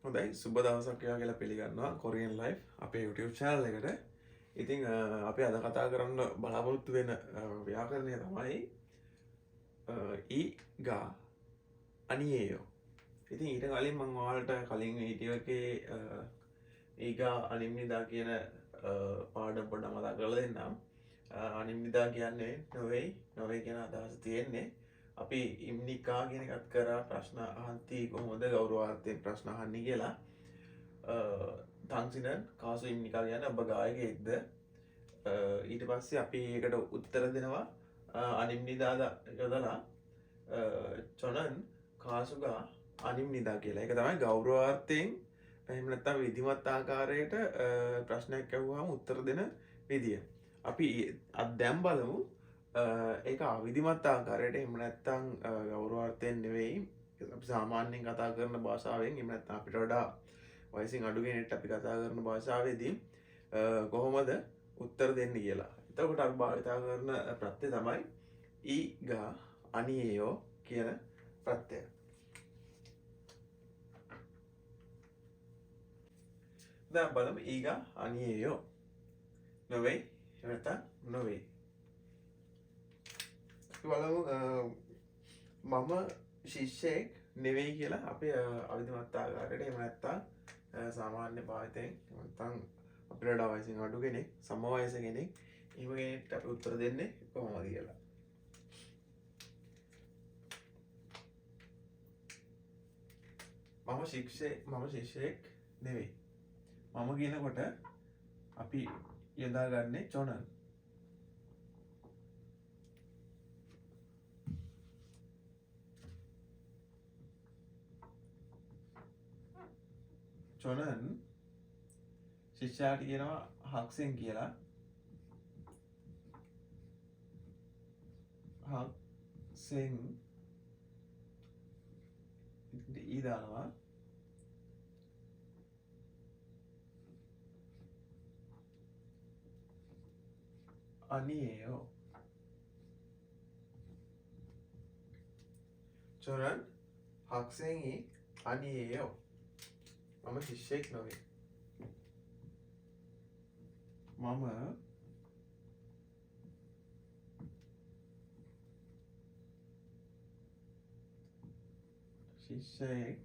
හොඳයි සුබ දවසක් කියලා පිළිගන්නවා කොරියන් ලයිෆ් අපේ YouTube channel එකට. ඉතින් අපි අද කතා කරන්න බලාපොරොත්තු වෙන ව්‍යාකරණය තමයි ඊගා අනියේයෝ. ඉතින් ඊට කලින් මම ඔයාලට කලින් වීඩියෝ එකේ ඊගා අනිම්නිදා කියන පාඩම පොඩ්ඩක් මතක් කරලා දෙන්නම්. අනිම්නිදා කියන්නේ නොවේ කියන අදහස තියෙන්නේ. අපි ඉම්නිකා කියන එකත් කරා ප්‍රශ්න අහන්ති කොහොමද ගෞරවාර්ථයෙන් ප්‍රශ්න අහන්නේ කියලා. තංසිනන් කාසු ඉම්නිකා කියන්නේ ඔබ ගායකයෙක්ද? ඊට පස්සේ අපි ඒකට උත්තර දෙනවා අනිම්නිදාද යොදලා චොනන් කාසුගා අනිම්නිදා කියලා. ඒක තමයි ගෞරවාර්ථයෙන් එහෙම නැත්නම් විධිමත් ආකාරයට ප්‍රශ්නයක් අහුවාම උත්තර දෙන විදිය. අපි දැන් බලමු ඒක අවිධිමත් ආකාරයට එහෙම නැත්නම් ගෞරවාර්ථයෙන් නෙවෙයි අපි සාමාන්‍යයෙන් කතා කරන භාෂාවෙන් එහෙම නැත්නම් අපිට වඩා වයසින් අඩු කෙනෙක්ට අපි කතා කරන භාෂාවේදී කොහොමද උත්තර දෙන්නේ කියලා. එතකොට අපි භාවිතා කරන ප්‍රත්‍යය තමයි ඊගා අනියේයෝ කියන ප්‍රත්‍යය. දැන් බලමු ඊගා අනියේයෝ නොවේ එහෙම නැත්නම් නොවේ. බලමු මම ශිෂ්‍යයෙක් නෙවෙයි කියලා අපේ අවිධිමත් ආකාරයට එහෙම නැත්නම් සාමාන්‍ය භාවිතයෙන් නැත්නම් අපිට වඩා වයසින් අඩු කෙනෙක් සම වයස කෙනෙක් එහෙම කෙනෙක්ට අපි උත්තර දෙන්නේ කොහොමද කියලා. මම ශිෂ්‍යයෙක් නෙවෙයි. මම කියනකොට අපි යොදාගන්නේ චොනන්. චොනන් ශිෂ්‍යයාට කියනවා හක්සෙන් කියලා. හක්සෙන් ඊ දානවා. 아니에요. 저는 학생이 아니에요. මම ශිෂ්‍යයෙක් නොවේ. මම ශිෂ්‍යයෙක්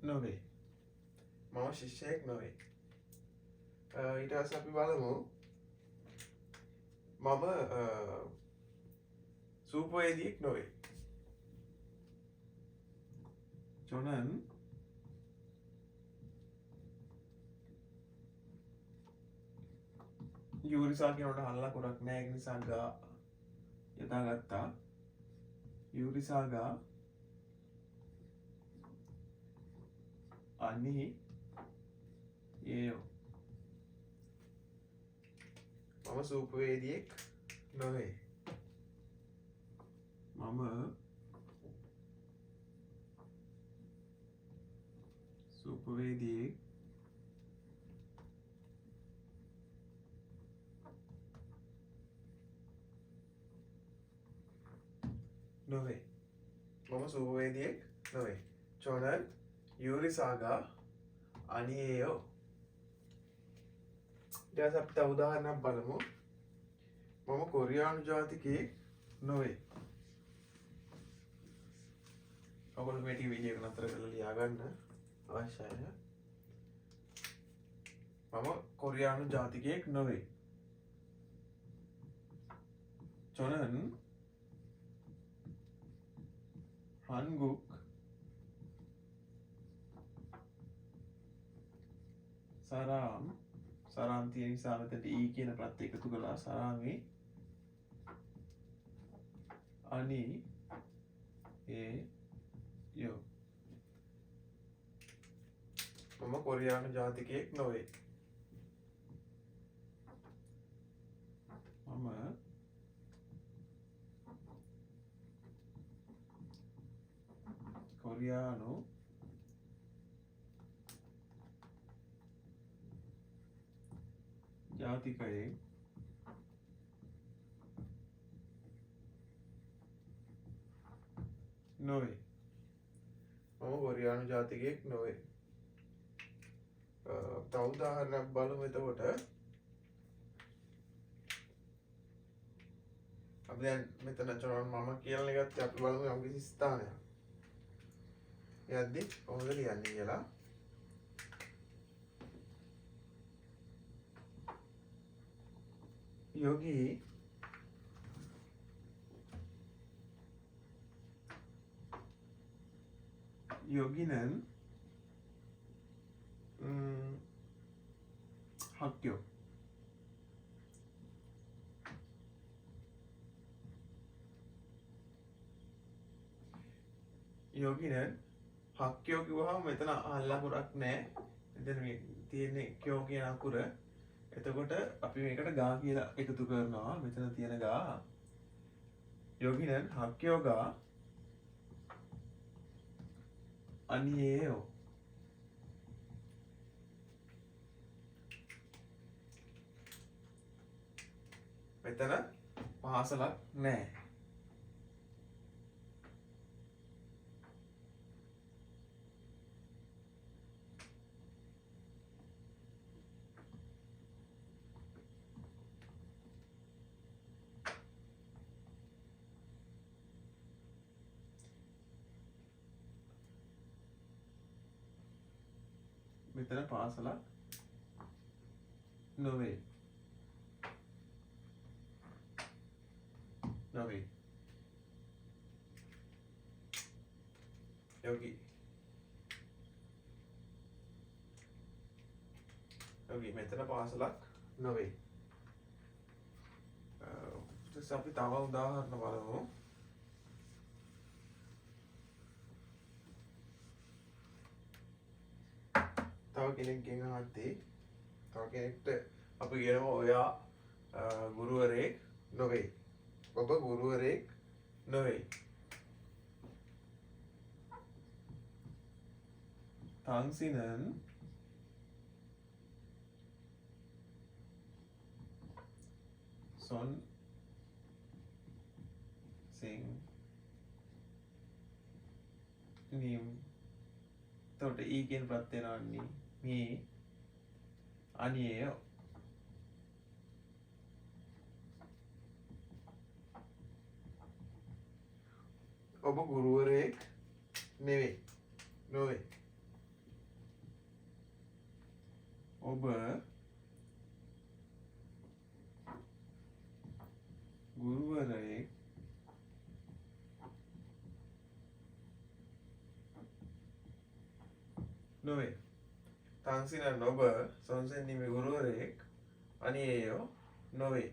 නොවේ. මම ශිෂ්‍යයෙක් නොවේ. ඊට පස්සේ අපි බලමු මම සූපවේදියෙක් නොවේ. 저는 යූරිසා කියනකොට හල්ලා කොරක් නෑ. ඒක නිසා ගා යොදාගත්තා. යූරිසාගා 아니에요. මම සූපවේදියෙක් නොවේ. මම සූපවේදියෙක් නොවේ. මම සූපවේදියෙක් නොවේ. 저는 유리사가 아니에요. ඊට පස්සේ අපි තව උදාහරණයක් බලමු. මම කොරියානු ජාතිකයෙක් නොවේ. ඔයගොල්ලෝ මේ වීඩියෝ එක නතර කරලා ලියා ගන්න අවශ්‍යයි. මම කොරියානු ජාතිකයෙක් නොවේ. 저는 한국 සරාම් තියෙන නිසා මෙතනට ඊ කියන ප්‍රත්‍යය එකතු කළා. සරාමේ අනියේයෝ. මම කොරියානු ජාතිකයෙක් නොවේ. මම කොරියානු ජාතිකයෙක් නොවේ. මම කොරියානු ජාතිකයෙක් නොවේ. තව උදාහරණයක් බලමු එතකොට. අපි දැන් මෙතන චොනන් මම කියලා ගත්තේ අපි බලමු යම්කිසි ස්ථානයක්. යද්දි කොහොමද ලියන්නේ කියලා. යෝගී යෝගිනන් 학교 යෝගිනන් හක්කයෝ කිව්වහම මෙතන අල්ලකුරක් නැහැ. එතන මේ තියෙන්නේ කියෝ කියන අකුර. එතකොට අපි මේකට ගා කියලා එකතු කරනවා. මෙතන තියෙන ගා. යෝගිනන් හක්කයෝගා 아니에요. මෙතන පාසලක් නැහැ. මෙතන පාසලක් නොවේ. නොවේ. 여기 මෙතන පාසලක් නොවේ. ඊට අපි තව උදාහරණ බලමු. තව කෙනෙක්ගෙන් අහද්දී තව කෙනෙක්ට අපි කියනවා ඔයා ගුරුවරයෙක් නොවේ. ඔබ ගුරුවරයෙක් නොවේ. 당신은 선생님. එතකොට ඊ කියන ප්‍රත්‍යය නාන්නේ මේ 아니에요. ඔබ ගුරුවරයෙක් නෙවෙයි. නොවේ. ඔබ ගුරුවරයෙක් නොවේ. 당신은 ඔබ 선생님의 ගුරුවරයෙක් 아니에요. නොවේ.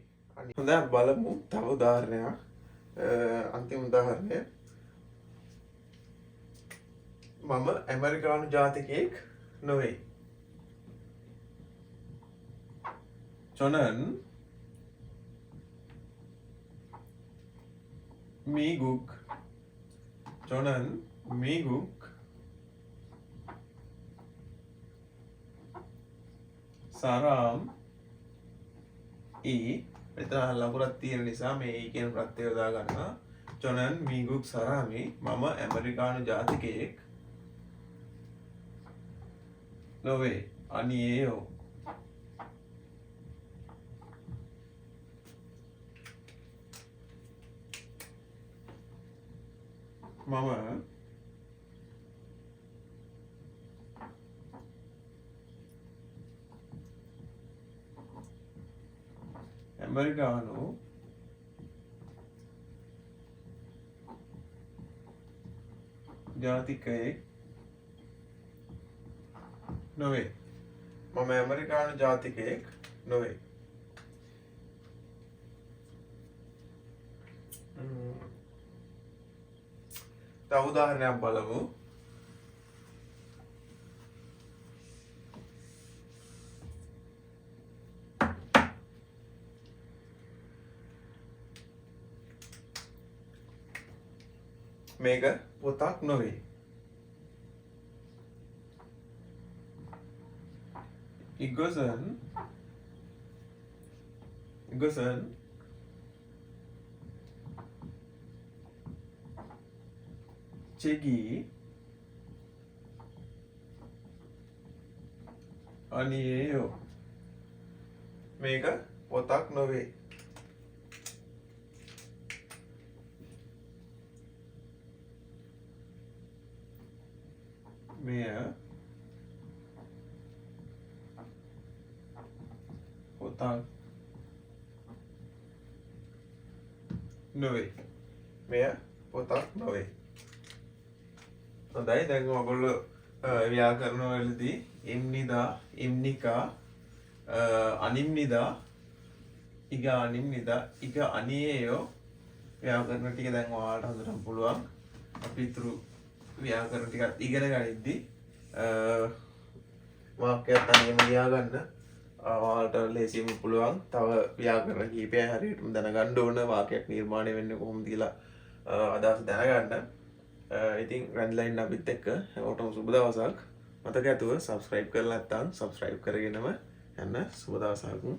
හොඳයි බලමු තව උදාහරණයක්. අන්තිම උදාහරණය. මම ඇමරිකානු ජාතිකයෙක් නොවේ. 저는 미국 사람이 මෙතන ලකුණක් තියෙන නිසා මේ කියන ප්‍රත්‍යය යොදා ගන්නවා. 저는 미국 사람이 මම ඇමරිකානු ජාතිකයෙක් නොවේ. 아니에요. මම ඇමරිකානු ජාතිකයෙක් නොවේ. මම ඇමරිකානු ජාතිකයෙක් නොවේ. තව උදාහරණයක් බලමු. මේක පොතක් නොවේ. 이것은 චෙගි අනියේයෝ මේක පොතක් නොවේ මෙය පොතක් නොවේ මෙය පොතක් නොවේ හොඳයි දැන් ඔයගොල්ලෝ ව්‍යාකරණ වලදී ඉම්නිදා ඉම්නිකා අනිම්නිදා ඉග අනිම්නිදා ඉග අනියේයෝ ව්‍යාකරණ ටික දැන් ඔයාලට හොඳටම පුළුවන් අපි ඊතුරු ව්‍යාකරණ ටිකත් ඉගෙන ගනිද්දී වාක්‍යයක් තනියම ලියා ගන්න ඔයාලට ලේසියෙන්ම පුළුවන් තව ව්‍යාකරණ කීපය හරියටම දැනගන්න ඕන වාක්‍යයක් නිර්මාණය වෙන්නේ කොහොමද කියලා අදහස් දැනගන්න ඉතින් රැඳිලා ඉන්න අපිත් එක්ක හැමෝටම සුබ දවසක් මතක ඇතුව subscribe කරලා නැත්නම් subscribe කරගෙනම යන්න සුබ දවසක්